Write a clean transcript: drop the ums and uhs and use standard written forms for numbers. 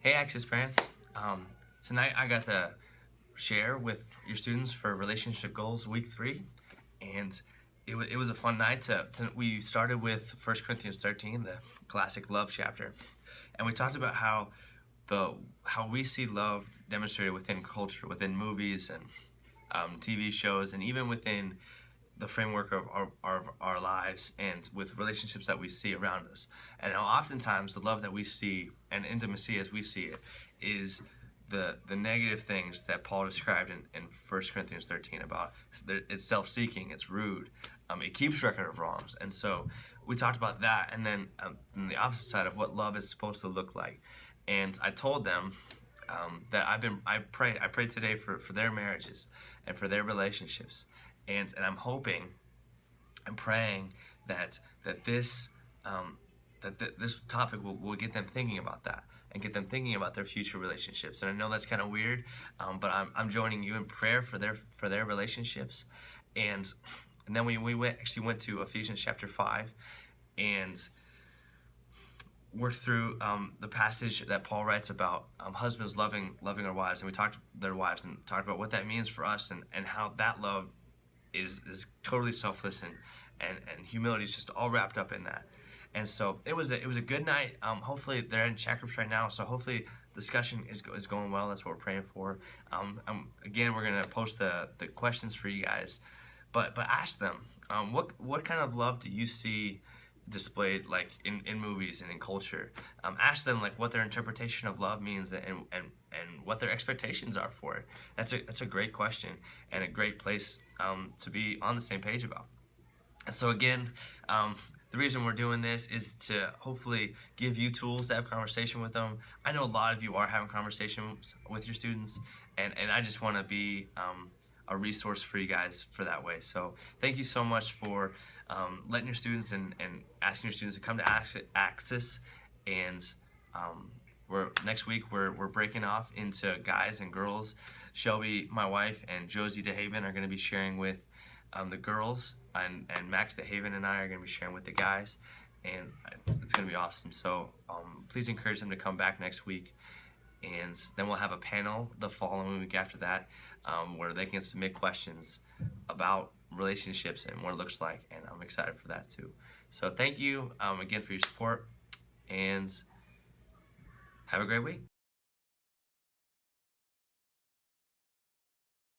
Hey Access parents, tonight I got to share with your students for Relationship Goals Week 3, and it was a fun night. We started with 1 Corinthians 13, the classic love chapter, and we talked about how we see love demonstrated within culture, within movies and TV shows, and even within the framework of our lives and with relationships that we see around us. And how oftentimes the love that we see and intimacy as we see it is the negative things that Paul described in 1 Corinthians 13 about it's self-seeking, it's rude, it keeps record of wrongs. And so we talked about that, and then on the opposite side of what love is supposed to look like. And I told them that I prayed today for their marriages and for their relationships, and I'm praying that this this topic will get them thinking about that and get them thinking about their future relationships. And I know that's kind of weird, but I'm joining you in prayer for their relationships, and then we went to Ephesians chapter 5 and worked through the passage that Paul writes about husbands loving their wives, and we talked their wives and talked about what that means for us, and how that love is totally selfless, and humility is just all wrapped up in that. And so it was a good night. Hopefully they're in chat groups right now, so hopefully discussion is going well. That's what we're praying for. Again, we're gonna post the questions for you guys, but ask them what kind of love do you see displayed like in movies and in culture. Ask them like what their interpretation of love means, and what their expectations are for it. That's a great question and a great place to be on the same page about. And so again, the reason we're doing this is to hopefully give you tools to have conversation with them. I know a lot of you are having conversations with your students, and I just want to be a resource for you guys for that way. So thank you so much for letting your students and asking your students to come to Access. And next week we're breaking off into guys and girls. Shelby, my wife, and Josie DeHaven are going to be sharing with the girls, and Max DeHaven and I are going to be sharing with the guys, and it's going to be awesome. So please encourage them to come back next week, and then we'll have a panel the following week after that, where they can submit questions about relationships and what it looks like, and I'm excited for that too. So thank you again for your support, and have a great week.